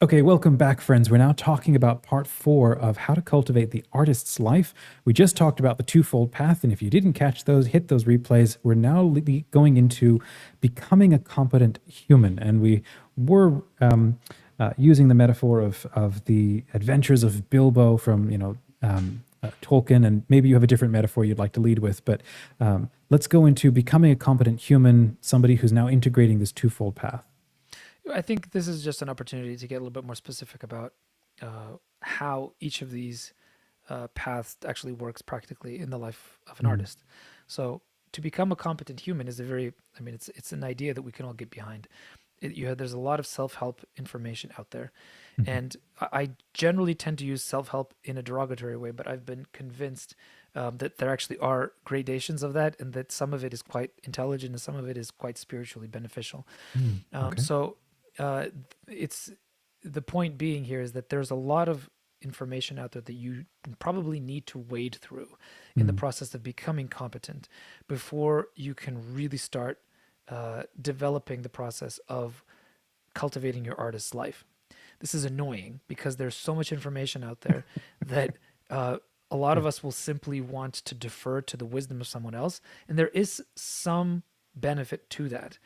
Okay, welcome back, friends. We're now talking about part four of how to cultivate the artist's life. We just talked about the twofold path, and if you didn't catch those, hit those replays. We're now going into becoming a competent human, and we were using the metaphor of the adventures of Bilbo from Tolkien, and maybe you have a different metaphor you'd like to lead with, but let's go into becoming a competent human, somebody who's now integrating this twofold path. I think this is just an opportunity to get a little bit more specific about how each of these paths actually works practically in the life of an Mm, artist. So, to become a competent human is a very, I mean, it's an idea that we can all get behind. There's a lot of self-help information out there, mhm, and I generally tend to use self-help in a derogatory way, but I've been convinced that there actually are gradations of that, and that some of it is quite intelligent and some of it is quite spiritually beneficial. okay. So uh, it's the point being here is that there's a lot of information out there that you probably need to wade through in the Mm, process of becoming competent before you can really start developing the process of cultivating your artist's life. This is annoying because there's so much information out there that a lot yeah. of us will simply want to defer to the wisdom of someone else. And there is some benefit to that,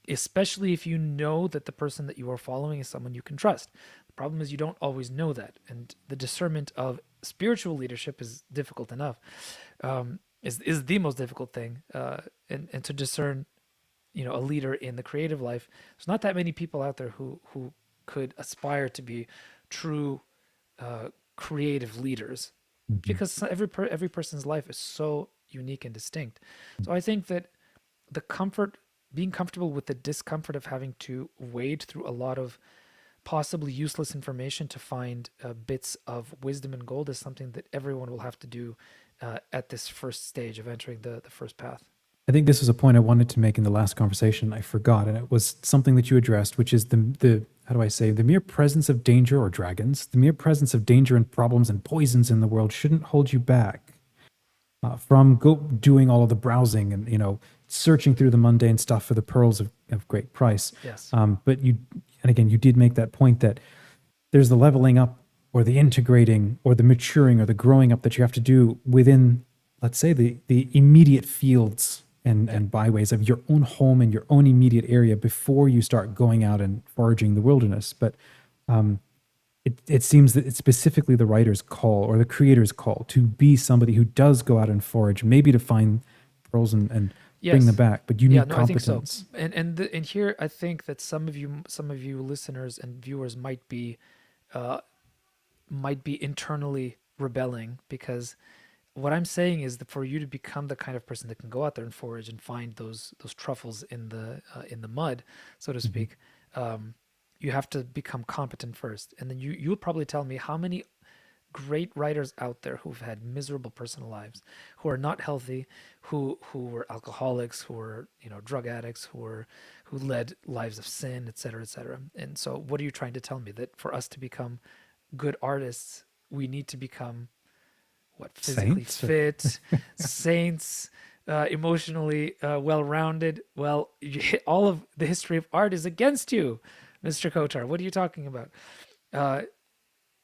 especially if you know that the person that you are following is someone you can trust. The problem is you don't always know that, and the discernment of spiritual leadership is difficult enough. Is the most difficult thing, and to discern, a leader in the creative life. There's not that many people out there who could aspire to be true creative leaders, Mhm. because every person's life is so unique and distinct. So I think that the comfort being comfortable with the discomfort of having to wade through a lot of possibly useless information to find bits of wisdom and gold is something that everyone will have to do at this first stage of entering the first path. I think this was a point I wanted to make in the last conversation. I forgot, and it was something that you addressed, which is the how do I say, the mere presence of danger or dragons, the mere presence of danger and problems and poisons in the world shouldn't hold you back from doing all of the browsing and searching through the mundane stuff for the pearls of great price. Yes. But and again, you did make that point that there's the leveling up or the integrating or the maturing or the growing up that you have to do within, let's say, the immediate fields Yeah. and byways of your own home and your own immediate area before you start going out and foraging the wilderness. But um, it seems that it's specifically the writer's call or the creator's call to be somebody who does go out and forage, maybe to find pearls and bring them Yes. back, but you Yeah. need No, I think so. competence. And here I think that some of you listeners and viewers uh, might be internally rebelling, because what I'm saying is that for you to become the kind of person that can go out there and forage and find those truffles in the mud, so to Mhm. speak, um, you have to become competent first, and then you'll probably tell me how many great writers out there who've had miserable personal lives, who are not healthy, who were alcoholics, who were drug addicts, who led lives of sin, et cetera, et cetera. And so, what are you trying to tell me? That for us to become good artists, we need to become what, physically Saints? Or, fit, saints, emotionally well-rounded. Well, all of the history of art is against you, Mr. Kotar. What are you talking about? Uh,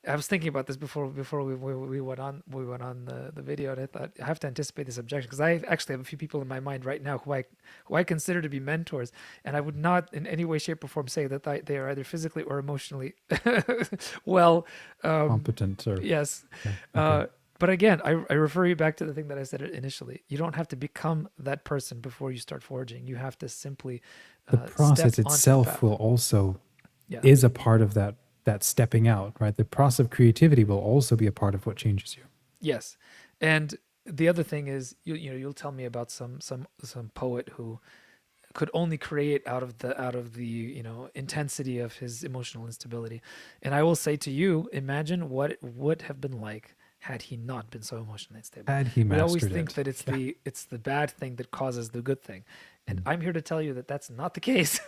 I was thinking about this before we went on the video, and I thought I have to anticipate this objection, because I actually have a few people in my mind right now who I consider to be mentors, and I would not in any way, shape, or form say that they are either physically or emotionally well. Um, competent or yes, yeah, okay. uh, but again, I refer you back to the thing that I said initially. You don't have to become that person before you start forging. You have to simply The step process onto the itself path. will also Yeah. is a part of that stepping out, right? The process of creativity will also be a part of what changes you. Yes. And the other thing is, you'll tell me about some poet who could only create out of the intensity of his emotional instability. And I will say to you, imagine what it would have been like had he not been so emotionally unstable. Had he We always mastered think it. that it's Yeah. the bad thing that causes the good thing, and Mm. I'm here to tell you that that's not the case.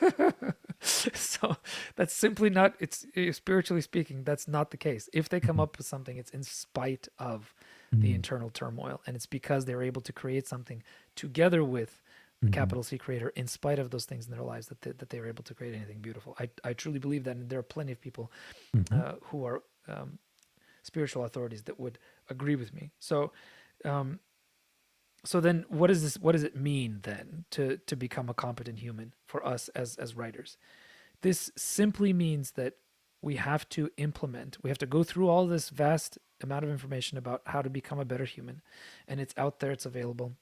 So that's simply not. It's spiritually speaking, that's not the case. If they come Mhm. up with something, it's in spite of the Mm. internal turmoil, and it's because they're able to create something together with Mhm. capital C creator in spite of those things in their lives, that they were able to create anything beautiful. I truly believe that, and there are plenty of people Mhm. who are spiritual authorities that would agree with me. Um, so then what is this? What does it mean then to become a competent human for us as writers? This simply means that we have to go through all this vast amount of information about how to become a better human, and it's out there, it's available.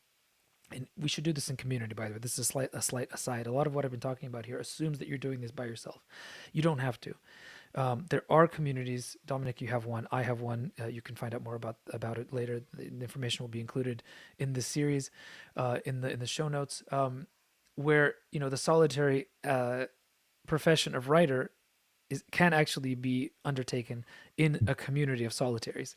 And we should do this in community, by the way. This is a slight aside. A lot of what I've been talking about here assumes that you're doing this by yourself. You don't have to. There are communities. Dominic, you have one. I have one. You can find out more about it later. The information will be included in this series, in the show notes. Where the solitary profession of writer can actually be undertaken in a community of solitaries.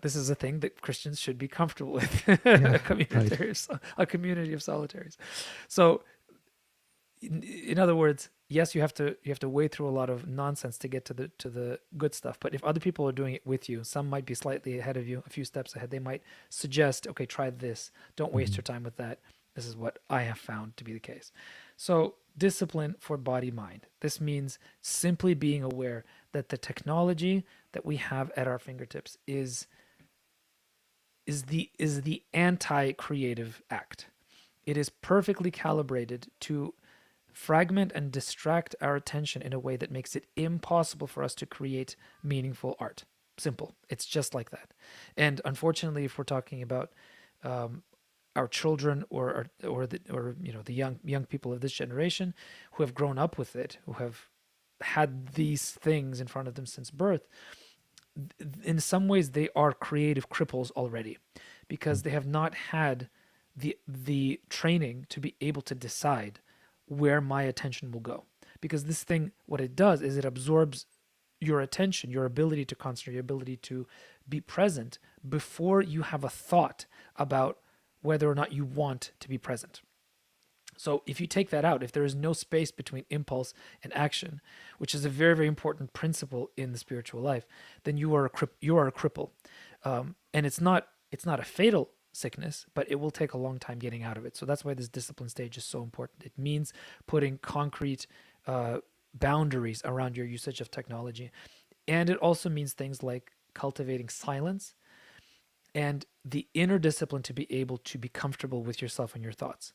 This is a thing that Christians should be comfortable with. Yeah, right. A community of solitaries. So, in other words, yes, you have to wade through a lot of nonsense to get to the good stuff. But if other people are doing it with you, some might be slightly ahead of you, a few steps ahead. They might suggest, okay, try this. Don't waste Mhm. your time with that. This is what I have found to be the case. So, discipline for body mind. This means simply being aware that the technology that we have at our fingertips is the anti-creative act. It is perfectly calibrated to fragment and distract our attention in a way that makes it impossible for us to create meaningful art. Simple. It's just like that. And unfortunately, if we're talking about um, our children or the young people of this generation who have grown up with it, who have had these things in front of them since birth, in some ways they are creative cripples already because they have not had the training to be able to decide where my attention will go. Because this thing, what it does is it absorbs your attention, your ability to concentrate, your ability to be present before you have a thought about whether or not you want to be present. So if you take that out, if there is no space between impulse and action, which is a very, very important principle in the spiritual life, then you are a cripple, and it's not a fatal sickness, but it will take a long time getting out of it. So that's why this discipline stage is so important. It means putting concrete uh, boundaries around your usage of technology, and it also means things like cultivating silence and the inner discipline to be able to be comfortable with yourself and your thoughts,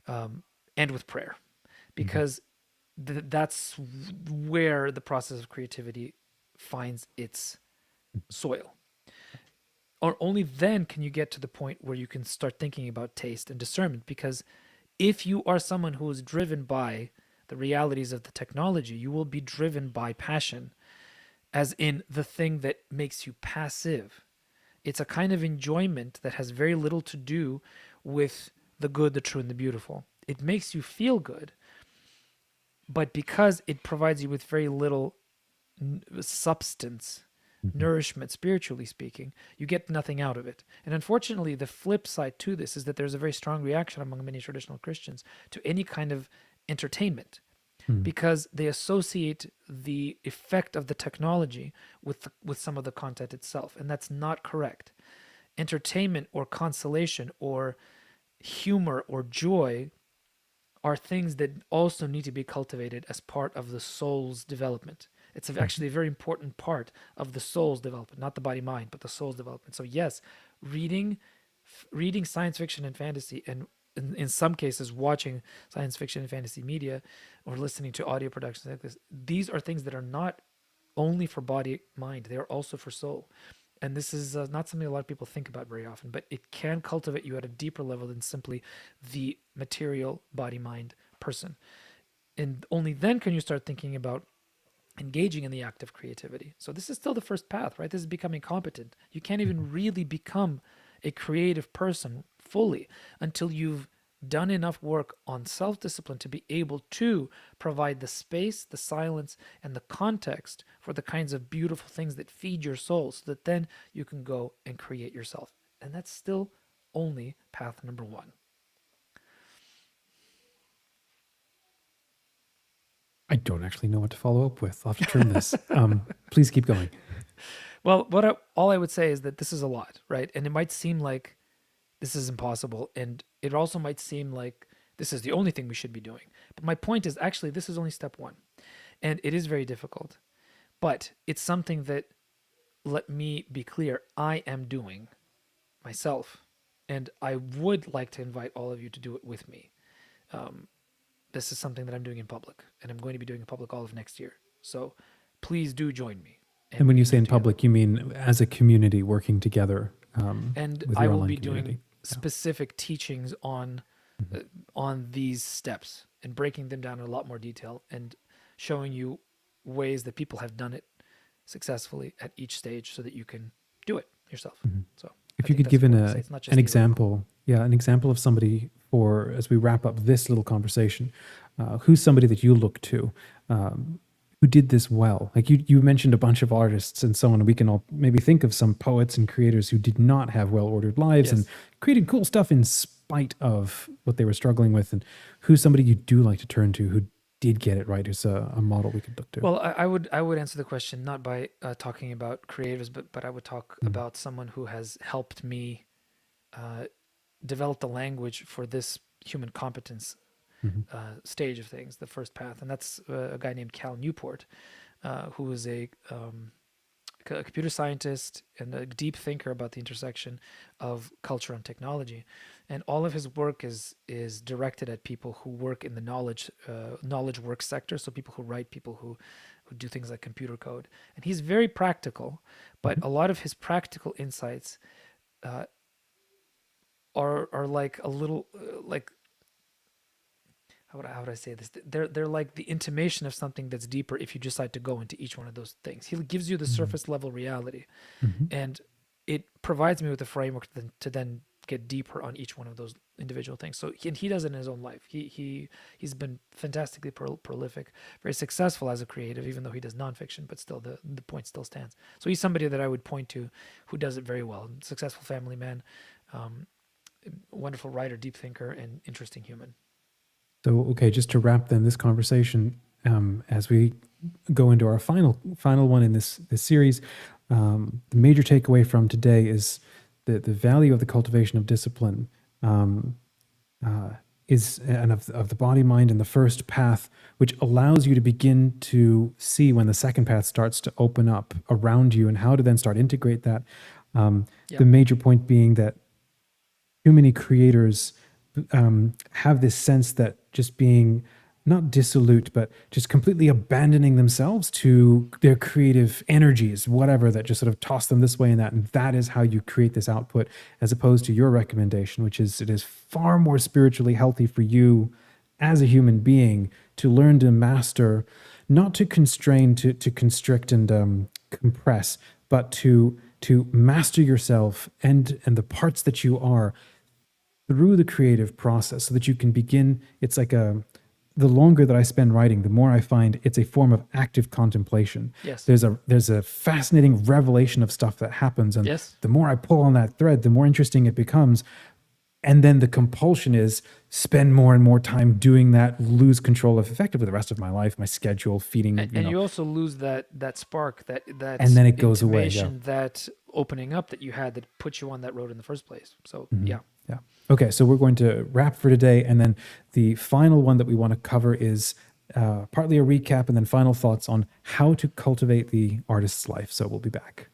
um, and with prayer, Mhm. because that's where the process of creativity finds its soil. Or only then can you get to the point where you can start thinking about taste and discernment. Because if you are someone who is driven by the realities of the technology, you will be driven by passion, as in the thing that makes you passive. It's a kind of enjoyment that has very little to do with the good, the true, and the beautiful. It makes you feel good, but because it provides you with very little substance, Mhm. nourishment, spiritually speaking, you get nothing out of it. And unfortunately, the flip side to this is that there's a very strong reaction among many traditional Christians to any kind of entertainment, Mhm. because they associate the effect of the technology with some of the content itself, and that's not correct. Entertainment or consolation or humor or joy are things that also need to be cultivated as part of the soul's development. It's Mhm. actually a very important part of the soul's development, not the body mind, but the soul's development. So yes, reading reading science fiction and fantasy, and in some cases watching science fiction and fantasy media or listening to audio productions like this, these are things that are not only for body mind, they are also for soul. And this is not something a lot of people think about very often, but it can cultivate you at a deeper level than simply the material body mind person. And only then can you start thinking about engaging in the act of creativity. So this is still the first path, right? This is becoming competent. You can't Mhm. even really become a creative person fully until you've done enough work on self-discipline to be able to provide the space, the silence, and the context for the kinds of beautiful things that feed your soul, so that then you can go and create yourself. And that's still only path number one. I don't actually know what to follow up with. I'll have to trim this. Please keep going. Well, all I would say is that this is a lot, right? And it might seem like this is impossible, and it also might seem like this is the only thing we should be doing. But my point is actually this is only step one. And it is very difficult. But it's something that, let me be clear, I am doing myself. And I would like to invite all of you to do it with me. This is something that I'm doing in public, and I'm going to be doing in public all of next year. So please do join me. And when we you can say do it in together. public, you mean as a community working together And with I your will online be community. doing specific teachings on these steps and breaking them down in a lot more detail and showing you ways that people have done it successfully at each stage so that you can do it yourself. So If I you think could give that's important to say. It's not just an theoretical. example, an example of somebody for, as we wrap up this little conversation, who's somebody that you look to, who did this well? Like you mentioned a bunch of artists and so on. We can all maybe think of some poets and creators who did not have well-ordered lives and Yes. created cool stuff in spite of what they were struggling with. And who's somebody you do like to turn to who did get it right? Who's a model we could look to? Well, I would answer the question not by talking about creatives, but I would talk about someone who has helped me develop the language for this human competence stage of things, the first path, and that's a guy named Cal Newport, who is a computer scientist and a deep thinker about the intersection of culture and technology, and all of his work is directed at people who work in the knowledge work sector, so people who write, people who do things like computer code, and he's very practical, but a lot of his practical insights are like a little like how would I say this? They're like the intimation of something that's deeper if you decide to go into each one of those things. He gives you the surface level reality, and it provides me with a framework to then get deeper on each one of those individual things. So he does it in his own life. He's been fantastically prolific, very successful as a creative, even though he does nonfiction, but still the point still stands. So he's somebody that I would point to who does it very well. Successful family man, wonderful writer, deep thinker, and interesting human. So, okay, just to wrap then this conversation, as we go into our final one in this series, the major takeaway from today is the value of the cultivation of discipline is and of the body, mind, and the first path, which allows you to begin to see when the second path starts to open up around you and how to then start integrate that. The major point being that too many creators have this sense that just being not dissolute, but just completely abandoning themselves to their creative energies, whatever, that just sort of toss them this way and that. And that is how you create this output, as opposed to your recommendation, which is it is far more spiritually healthy for you as a human being to learn to master, not to constrain, to constrict and compress, but to master yourself and the parts that you are through the creative process, so that you can begin. It's like the longer that I spend writing, the more I find it's a form of active contemplation. Yes. There's a fascinating revelation of stuff that happens, and Yes. the more I pull on that thread, the more interesting it becomes. And then the compulsion is spend more and more time doing that, lose control of effectively the rest of my life, my schedule, feeding. And you also lose that spark, that and then it goes away. Yeah. intimation, that opening up that you had that put you on that road in the first place. So yeah. Yeah. Okay, so we're going to wrap for today, and then the final one that we want to cover is partly a recap and then final thoughts on how to cultivate the artist's life. So we'll be back.